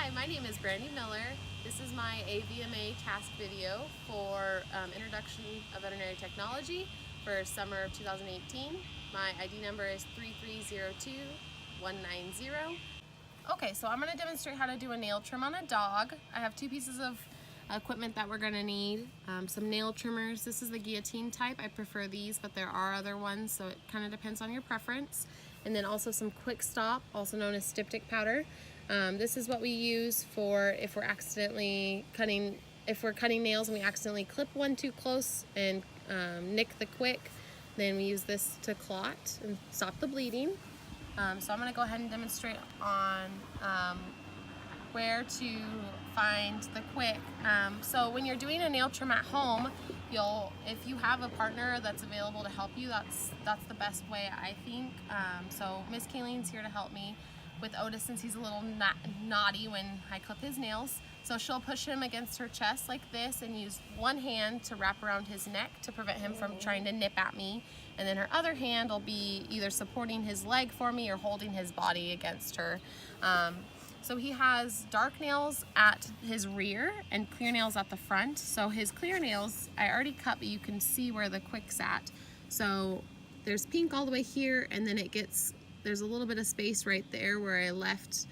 Hi, my name is Brandy Miller. This is my AVMA task video for Introduction of Veterinary Technology for summer of 2018. My ID number is 3302190. Okay, so I'm going to demonstrate how to do a nail trim on a dog. I have two pieces of equipment that we're going to need. Some nail trimmers. This is the guillotine type. I prefer these, but there are other ones, so it kind of depends on your preference. And then also some quick stop, also known as styptic powder. This is what we use for if we're accidentally cutting, nails and we accidentally clip one too close and nick the quick, then we use this to clot and stop the bleeding. So I'm going to go ahead and demonstrate on where to find the quick. So when you're doing a nail trim at home, if you have a partner that's available to help you, that's the best way, I think. So Miss Kayleen's here to help me with Otis since he's a little naughty when I clip his nails. So she'll push him against her chest like this and use one hand to wrap around his neck to prevent him from trying to nip at me. And then her other hand will be either supporting his leg for me or holding his body against her. So he has dark nails at his rear and clear nails at the front. So his clear nails, I already cut, but you can see where the quick's at. So there's pink all the way here, and then there's a little bit of space right there where I left.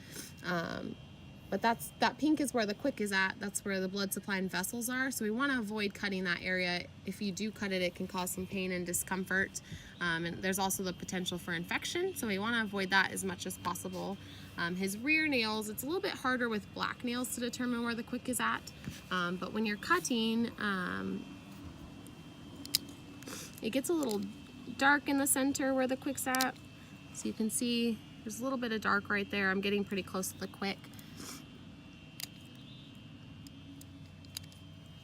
But that pink is where the quick is at. That's where the blood supply and vessels are. So we want to avoid cutting that area. If you do cut it, it can cause some pain and discomfort. And there's also the potential for infection. So we want to avoid that as much as possible. His rear nails, it's a little bit harder with black nails to determine where the quick is at. But when you're cutting, it gets a little dark in the center where the quick's at. So you can see there's a little bit of dark right there. I'm getting pretty close to the quick.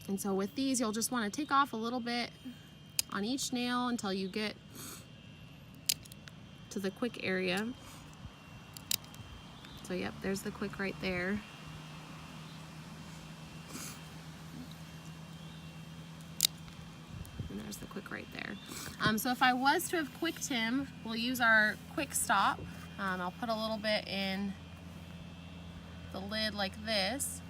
And so with these, you'll just want to take off a little bit on each nail until you get to the quick area. So yep, there's the quick right there. And there's the quick right there. So if I was to have quicked him, we'll use our quick stop. I'll put a little bit in the lid like this.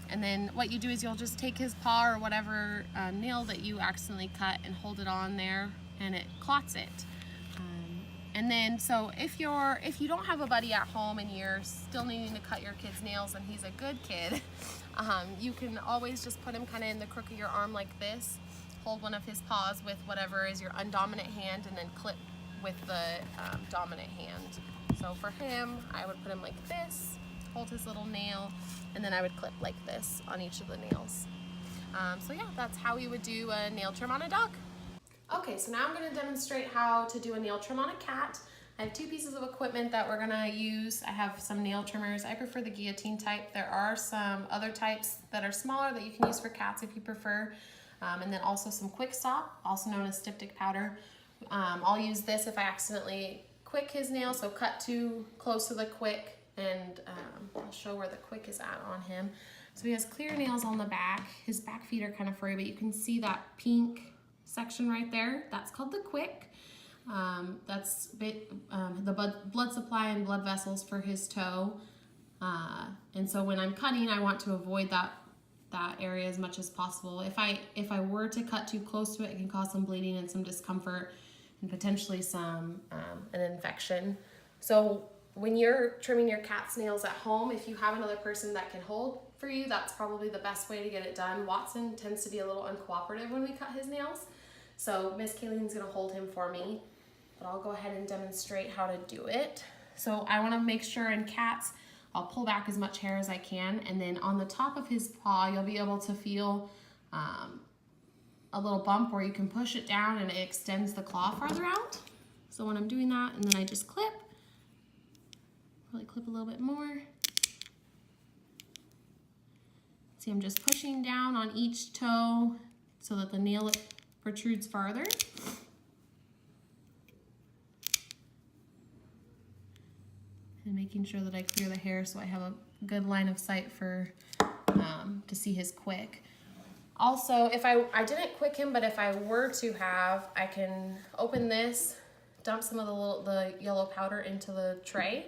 And then what you do is you'll just take his paw or whatever nail that you accidentally cut and hold it on there, and it clots it. And then, so if you don't have a buddy at home and you're still needing to cut your kid's nails and he's a good kid, you can always just put him kind of in the crook of your arm like this, hold one of his paws with whatever is your undominant hand, and then clip with the dominant hand. So for him, I would put him like this, hold his little nail, and then I would clip like this on each of the nails. So yeah, that's how we would do a nail trim on a dog. Okay, so now I'm going to demonstrate how to do a nail trim on a cat. I have two pieces of equipment that we're going to use. I have some nail trimmers. I prefer the guillotine type. There are some other types that are smaller that you can use for cats if you prefer. And then also some quick stop, also known as styptic powder. I'll use this if I accidentally quick his nail, so cut too close to the quick, and I'll show where the quick is at on him. So he has clear nails on the back. His back feet are kind of furry, but you can see that pink section right there. That's called the quick. That's the blood supply and blood vessels for his toe. And so when I'm cutting, I want to avoid that area as much as possible. If I were to cut too close to it, it can cause some bleeding and some discomfort and potentially an infection. So when you're trimming your cat's nails at home, if you have another person that can hold for you, that's probably the best way to get it done. Watson tends to be a little uncooperative when we cut his nails, so Miss Kayleen's gonna hold him for me, but I'll go ahead and demonstrate how to do it. So I wanna make sure in cats, I'll pull back as much hair as I can, and then on the top of his paw, you'll be able to feel a little bump where you can push it down and it extends the claw farther out. So when I'm doing that, and then I just clip, probably clip a little bit more. See, I'm just pushing down on each toe so that the nail protrudes farther. And making sure that I clear the hair so I have a good line of sight to see his quick. Also, if I didn't quick him, but if I were to have, I can open this, dump some of the yellow powder into the tray,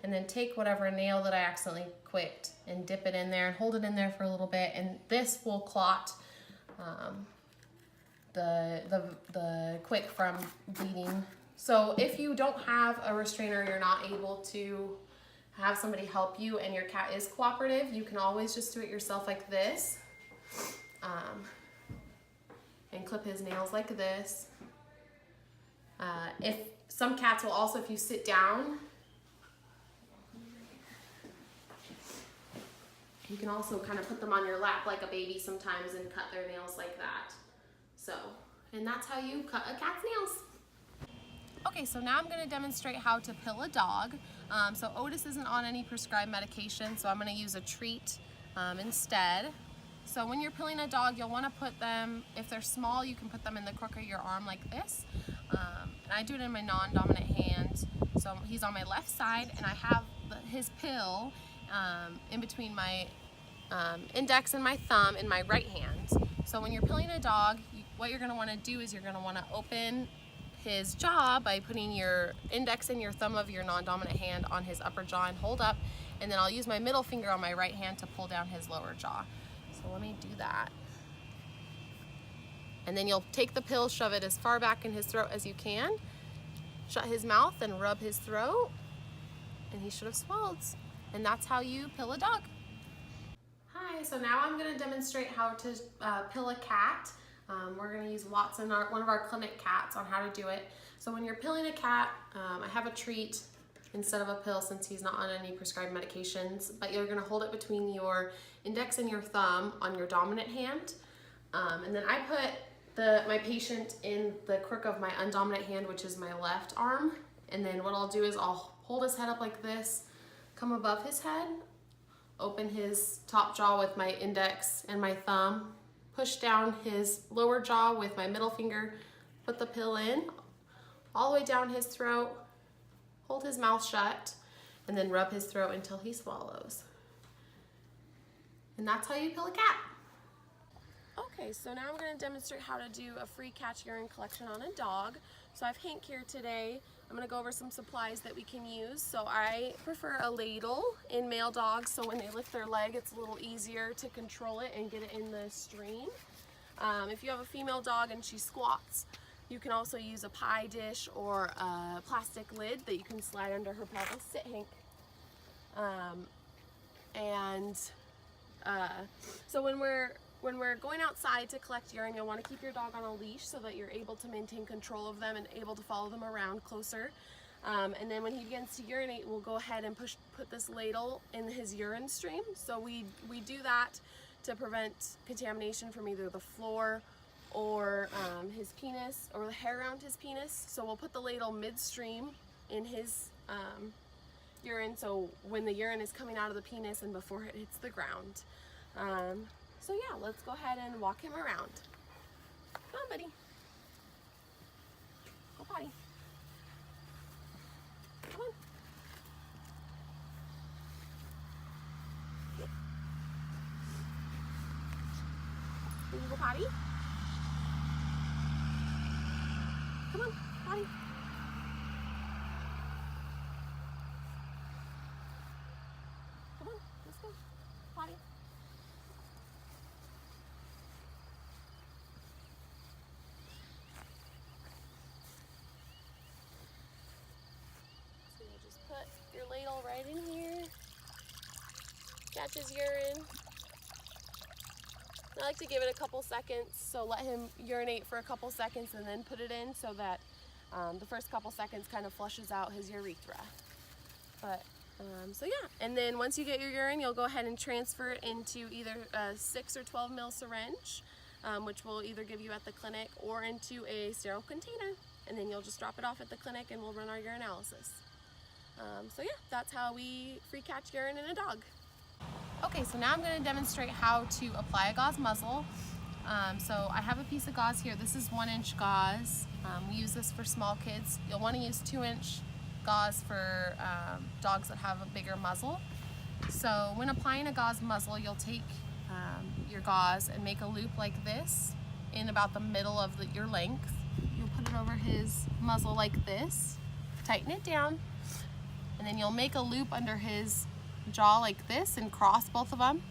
and then take whatever nail that I accidentally quicked and dip it in there and hold it in there for a little bit, and this will clot the quick from bleeding. So if you don't have a restrainer, you're not able to have somebody help you and your cat is cooperative, you can always just do it yourself like this, and clip his nails like this. If some cats will also, if you sit down, you can also kind of put them on your lap like a baby sometimes and cut their nails like that. So, and that's how you cut a cat's nails. Okay, so now I'm going to demonstrate how to pill a dog. So Otis isn't on any prescribed medication, so I'm going to use a treat instead. So when you're pilling a dog, you'll want to put them, if they're small, you can put them in the crook of your arm like this. And I do it in my non-dominant hand. So he's on my left side, and I have his pill in between my index and my thumb in my right hand. So when you're pilling a dog, what you're going to want to do is you're going to want to open his jaw by putting your index and your thumb of your non-dominant hand on his upper jaw and hold up, and then I'll use my middle finger on my right hand to pull down his lower jaw. So let me do that. And then you'll take the pill, shove it as far back in his throat as you can, shut his mouth and rub his throat, and he should have swallowed. And that's how you pill a dog. Hi, so now I'm going to demonstrate how to pill a cat. We're going to use Watson, one of our clinic cats, on how to do it. So when you're pilling a cat, I have a treat instead of a pill since he's not on any prescribed medications, but you're going to hold it between your index and your thumb on your dominant hand. And then I put my patient in the crook of my undominant hand, which is my left arm. And then what I'll do is I'll hold his head up like this, come above his head, open his top jaw with my index and my thumb, push down his lower jaw with my middle finger, put the pill in, all the way down his throat, hold his mouth shut, and then rub his throat until he swallows. And that's how you pill a cat. Okay, so now I'm going to demonstrate how to do a free catch urine collection on a dog. So I have Hank here today. I'm going to go over some supplies that we can use. So I prefer a ladle in male dogs, so when they lift their leg, it's a little easier to control it and get it in the stream. If you have a female dog and she squats, you can also use a pie dish or a plastic lid that you can slide under her pelvis. Sit, Hank. So when we're going outside to collect urine, you'll want to keep your dog on a leash so that you're able to maintain control of them and able to follow them around closer. And then when he begins to urinate, we'll go ahead and put this ladle in his urine stream. So we do that to prevent contamination from either the floor or his penis or the hair around his penis. So we'll put the ladle midstream in his urine, so when the urine is coming out of the penis and before it hits the ground. So yeah, let's go ahead and walk him around. Come on, buddy. Go potty. Come on. Can you go potty? Come on, potty. Come on, let's go. Potty. So you just put your ladle right in here. Catch his urine. I like to give it a couple seconds, so let him urinate for a couple seconds and then put it in so that the first couple seconds kind of flushes out his urethra. But so yeah, and then once you get your urine, you'll go ahead and transfer it into either a 6 or 12 mil syringe, which we'll either give you at the clinic or into a sterile container, and then you'll just drop it off at the clinic and we'll run our urinalysis. So yeah, that's how we free catch urine in a dog. Okay, so now I'm going to demonstrate how to apply a gauze muzzle. So I have a piece of gauze here. This is 1-inch gauze. We use this for small kids. You'll want to use 2-inch gauze for dogs that have a bigger muzzle. So when applying a gauze muzzle, you'll take your gauze and make a loop like this in about the middle of your length. You'll put it over his muzzle like this, tighten it down, And then you'll make a loop under his jaw like this and cross both of them.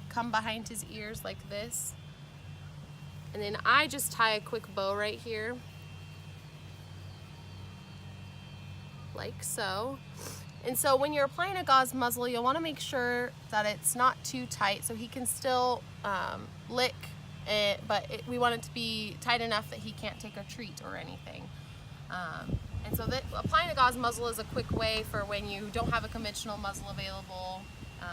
Come behind his ears like this. And then I just tie a quick bow right here, like so. And so when you're applying a gauze muzzle, you'll want to make sure that it's not too tight so he can still lick it, but we want it to be tight enough that he can't take a treat or anything. And so applying a gauze muzzle is a quick way for when you don't have a conventional muzzle available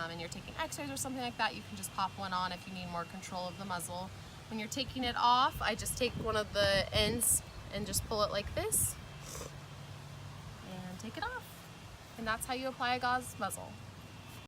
and you're taking x-rays or something like that. You can just pop one on if you need more control of the muzzle. When you're taking it off, I just take one of the ends and just pull it like this and take it off. And that's how you apply a gauze muzzle.